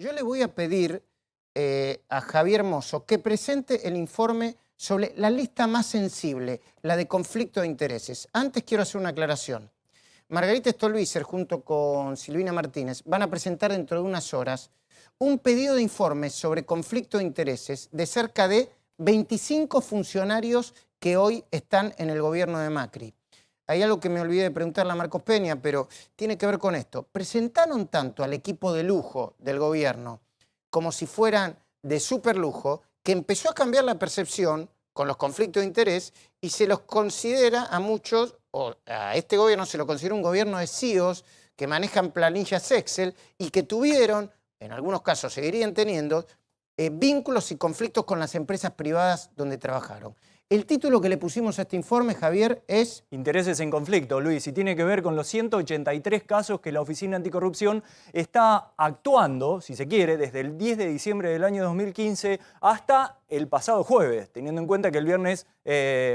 Yo le voy a pedir a Javier Mozo que presente el informe sobre la lista más sensible, la de conflicto de intereses. Antes quiero hacer una aclaración. Margarita Stolbizer junto con Silvina Martínez van a presentar dentro de unas horas un pedido de informes sobre conflicto de intereses de cerca de 25 funcionarios que hoy están en el gobierno de Macri. Hay algo que me olvidé de preguntarle a Marcos Peña, pero tiene que ver con esto. Presentaron tanto al equipo de lujo del gobierno como si fueran de súper lujo, que empezó a cambiar la percepción con los conflictos de interés y se los considera a muchos, o a este gobierno se lo considera un gobierno de CEOs que manejan planillas Excel y que tuvieron, en algunos casos seguirían teniendo, vínculos y conflictos con las empresas privadas donde trabajaron. El título que le pusimos a este informe, Javier, es... Intereses en conflicto, Luis, y tiene que ver con los 183 casos que la Oficina Anticorrupción está actuando, si se quiere, desde el 10 de diciembre del año 2015 hasta el pasado jueves, teniendo en cuenta que el viernes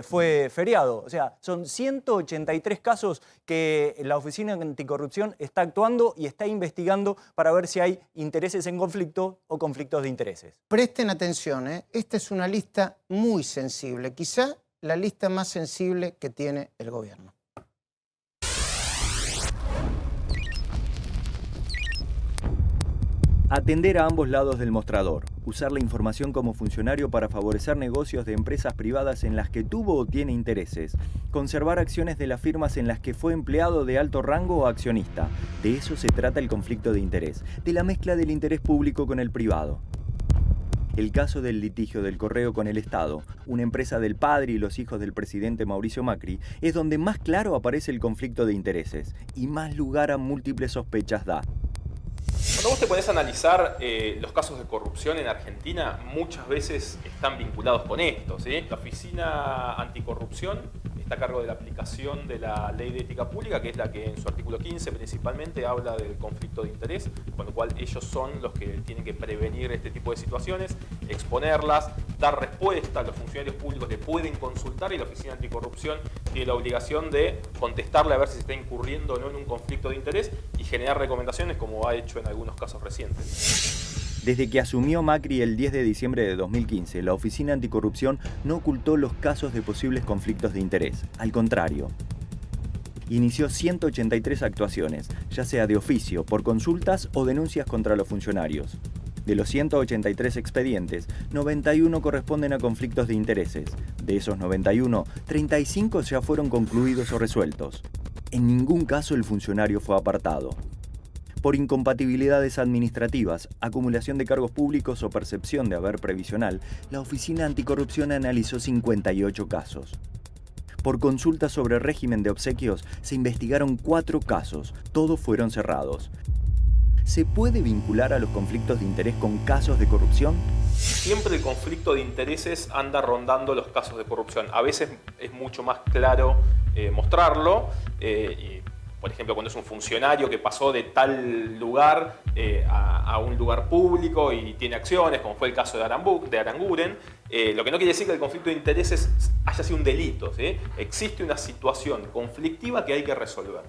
fue feriado. O sea, son 183 casos que la Oficina Anticorrupción está actuando y está investigando para ver si hay intereses en conflicto o conflictos de intereses. Presten atención, esta es una lista muy sensible, quizá la lista más sensible que tiene el gobierno. Atender a ambos lados del mostrador, usar la información como funcionario para favorecer negocios de empresas privadas en las que tuvo o tiene intereses, conservar acciones de las firmas en las que fue empleado de alto rango o accionista. De eso se trata el conflicto de interés, de la mezcla del interés público con el privado. El caso del litigio del Correo con el Estado, una empresa del padre y los hijos del presidente Mauricio Macri, es donde más claro aparece el conflicto de intereses y más lugar a múltiples sospechas da. Cuando vos te pones a analizar los casos de corrupción en Argentina, muchas veces están vinculados con esto, ¿sí? La Oficina Anticorrupción está a cargo de la aplicación de la Ley de Ética Pública, que es la que en su artículo 15 principalmente habla del conflicto de interés, con lo cual ellos son los que tienen que prevenir este tipo de situaciones, exponerlas, dar respuesta. Los funcionarios públicos le pueden consultar y la Oficina Anticorrupción tiene la obligación de contestarle a ver si se está incurriendo o no en un conflicto de interés y generar recomendaciones como ha hecho en algunos casos recientes. Desde que asumió Macri el 10 de diciembre de 2015, la Oficina Anticorrupción no ocultó los casos de posibles conflictos de interés. Al contrario, inició 183 actuaciones, ya sea de oficio, por consultas o denuncias contra los funcionarios. De los 183 expedientes, 91 corresponden a conflictos de intereses. De esos 91, 35 ya fueron concluidos o resueltos. En ningún caso el funcionario fue apartado. Por incompatibilidades administrativas, acumulación de cargos públicos o percepción de haber previsional, la Oficina Anticorrupción analizó 58 casos. Por consulta sobre régimen de obsequios, se investigaron 4 casos, todos fueron cerrados. ¿Se puede vincular a los conflictos de interés con casos de corrupción? Siempre el conflicto de intereses anda rondando los casos de corrupción. A veces es mucho más claro mostrarlo. Por ejemplo, cuando es un funcionario que pasó de tal lugar a un lugar público y tiene acciones, como fue el caso de Aranguren, lo que no quiere decir que el conflicto de intereses haya sido un delito, ¿sí? Existe una situación conflictiva que hay que resolver.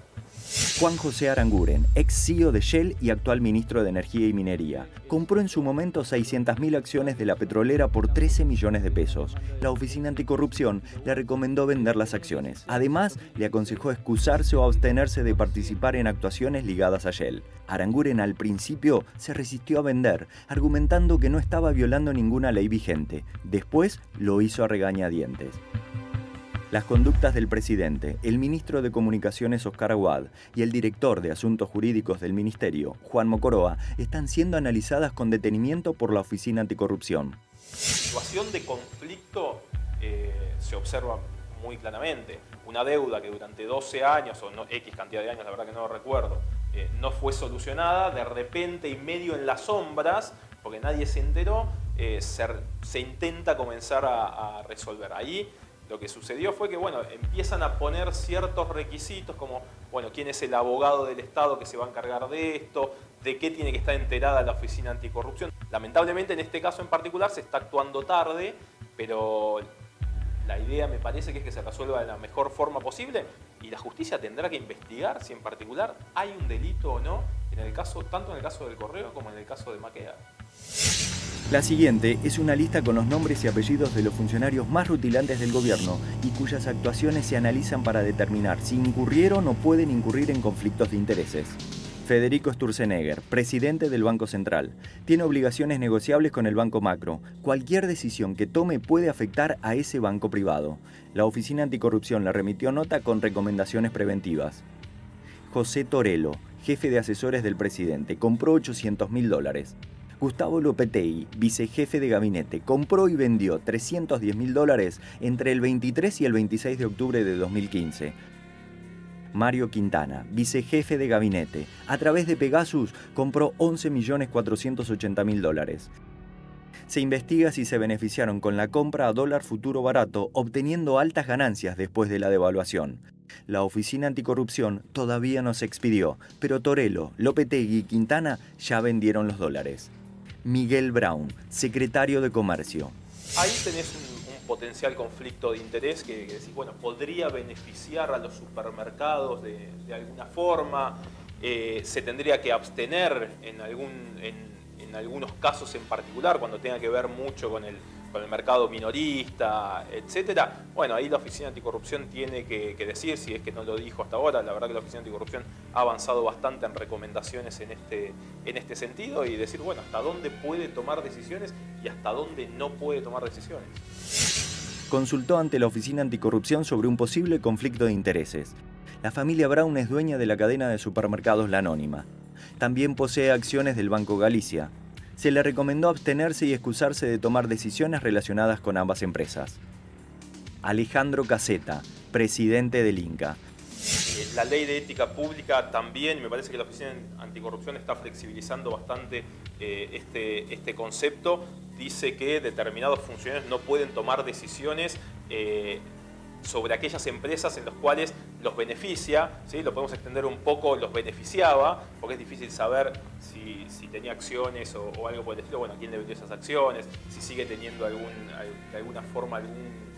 Juan José Aranguren, ex CEO de Shell y actual ministro de Energía y Minería, compró en su momento 600.000 acciones de la petrolera por 13 millones de pesos. La Oficina Anticorrupción le recomendó vender las acciones. Además, le aconsejó excusarse o abstenerse de participar en actuaciones ligadas a Shell. Aranguren al principio se resistió a vender, argumentando que no estaba violando ninguna ley vigente. Después lo hizo a regañadientes. Las conductas del presidente, el ministro de Comunicaciones Oscar Aguad y el director de Asuntos Jurídicos del Ministerio, Juan Mocoroa, están siendo analizadas con detenimiento por la Oficina Anticorrupción. La situación de conflicto se observa muy claramente. Una deuda que durante 12 años, o no, X cantidad de años, la verdad que no lo recuerdo, no fue solucionada, de repente y medio en las sombras, porque nadie se enteró, se intenta comenzar a resolver. Ahí lo que sucedió fue que, bueno, empiezan a poner ciertos requisitos como, bueno, quién es el abogado del Estado que se va a encargar de esto, de qué tiene que estar enterada la Oficina Anticorrupción. Lamentablemente en este caso en particular se está actuando tarde, pero la idea me parece que es que se resuelva de la mejor forma posible y la justicia tendrá que investigar si en particular hay un delito o no tanto en el caso del Correo como en el caso de Maqueda. La siguiente es una lista con los nombres y apellidos de los funcionarios más rutilantes del gobierno y cuyas actuaciones se analizan para determinar si incurrieron o pueden incurrir en conflictos de intereses. Federico Sturzenegger, presidente del Banco Central. Tiene obligaciones negociables con el Banco Macro. Cualquier decisión que tome puede afectar a ese banco privado. La Oficina Anticorrupción le remitió nota con recomendaciones preventivas. José Torello, jefe de asesores del presidente, compró $800.000. Gustavo Lopetegui, vicejefe de gabinete, compró y vendió $310.000 entre el 23 y el 26 de octubre de 2015. Mario Quintana, vicejefe de gabinete, a través de Pegasus compró $11.480.000. Se investiga si se beneficiaron con la compra a dólar futuro barato, obteniendo altas ganancias después de la devaluación. La Oficina Anticorrupción todavía no se expidió, pero Torello, Lopetegui y Quintana ya vendieron los dólares. Miguel Brown, secretario de Comercio. Ahí tenés un potencial conflicto de interés que decís, bueno, podría beneficiar a los supermercados de alguna forma, se tendría que abstener en algunos casos en particular, cuando tenga que ver mucho con el mercado minorista, etcétera. Bueno, ahí la Oficina Anticorrupción tiene que decir, si es que no lo dijo hasta ahora. La verdad que la Oficina Anticorrupción ha avanzado bastante en recomendaciones en este sentido, y decir, bueno, hasta dónde puede tomar decisiones y hasta dónde no puede tomar decisiones. Consultó ante la Oficina Anticorrupción sobre un posible conflicto de intereses. La familia Brown es dueña de la cadena de supermercados La Anónima. También posee acciones del Banco Galicia. Se le recomendó abstenerse y excusarse de tomar decisiones relacionadas con ambas empresas. Alejandro Caseta, presidente del Inca. La ley de ética pública también, me parece que la Oficina Anticorrupción está flexibilizando bastante este concepto. Dice que determinados funcionarios no pueden tomar decisiones sobre aquellas empresas en las cuales los beneficia, ¿sí? Lo podemos extender un poco, los beneficiaba, porque es difícil saber si tenía acciones o algo por el estilo. Bueno, ¿a quién le vendió esas acciones? Si sigue teniendo de alguna forma algún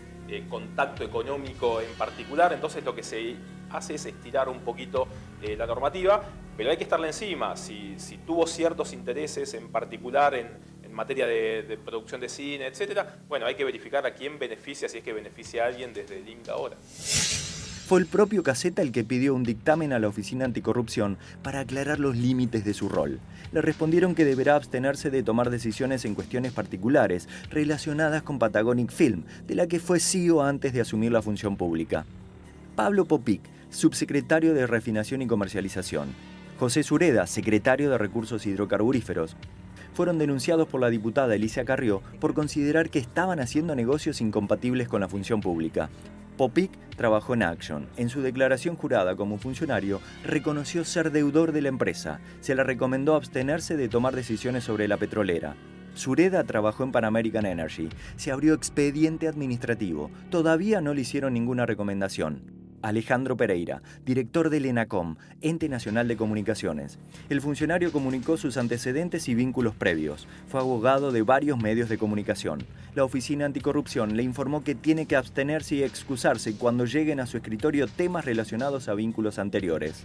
contacto económico en particular. Entonces lo que se hace es estirar un poquito la normativa, pero hay que estarle encima. Si tuvo ciertos intereses en particular en materia de producción de cine, etcétera, bueno, hay que verificar a quién beneficia, si es que beneficia a alguien desde el Inca ahora. Fue el propio Caseta el que pidió un dictamen a la Oficina Anticorrupción para aclarar los límites de su rol. Le respondieron que deberá abstenerse de tomar decisiones en cuestiones particulares relacionadas con Patagonic Film, de la que fue CEO antes de asumir la función pública. Pablo Popic, subsecretario de Refinación y Comercialización. José Sureda, secretario de Recursos Hidrocarburíferos. Fueron denunciados por la diputada Elisa Carrió por considerar que estaban haciendo negocios incompatibles con la función pública. Popic trabajó en Action. En su declaración jurada como funcionario, reconoció ser deudor de la empresa. Se le recomendó abstenerse de tomar decisiones sobre la petrolera. Sureda trabajó en Pan American Energy. Se abrió expediente administrativo. Todavía no le hicieron ninguna recomendación. Alejandro Pereira, director del ENACOM, Ente Nacional de Comunicaciones. El funcionario comunicó sus antecedentes y vínculos previos. Fue abogado de varios medios de comunicación. La Oficina Anticorrupción le informó que tiene que abstenerse y excusarse cuando lleguen a su escritorio temas relacionados a vínculos anteriores.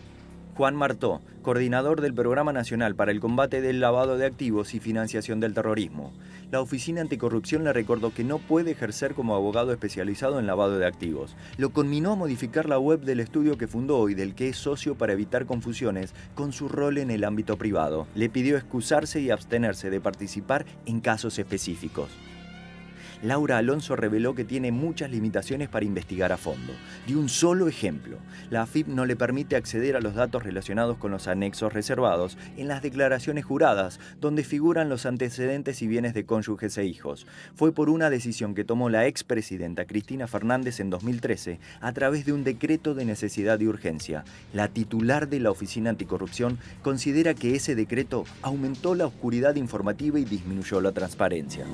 Juan Martó, coordinador del Programa Nacional para el Combate del Lavado de Activos y Financiación del Terrorismo. La Oficina Anticorrupción le recordó que no puede ejercer como abogado especializado en lavado de activos. Lo conminó a modificar la web del estudio que fundó y del que es socio para evitar confusiones con su rol en el ámbito privado. Le pidió excusarse y abstenerse de participar en casos específicos. Laura Alonso reveló que tiene muchas limitaciones para investigar a fondo. Dio un solo ejemplo. La AFIP no le permite acceder a los datos relacionados con los anexos reservados en las declaraciones juradas, donde figuran los antecedentes y bienes de cónyuges e hijos. Fue por una decisión que tomó la expresidenta Cristina Fernández en 2013 a través de un decreto de necesidad y urgencia. La titular de la Oficina Anticorrupción considera que ese decreto aumentó la oscuridad informativa y disminuyó la transparencia.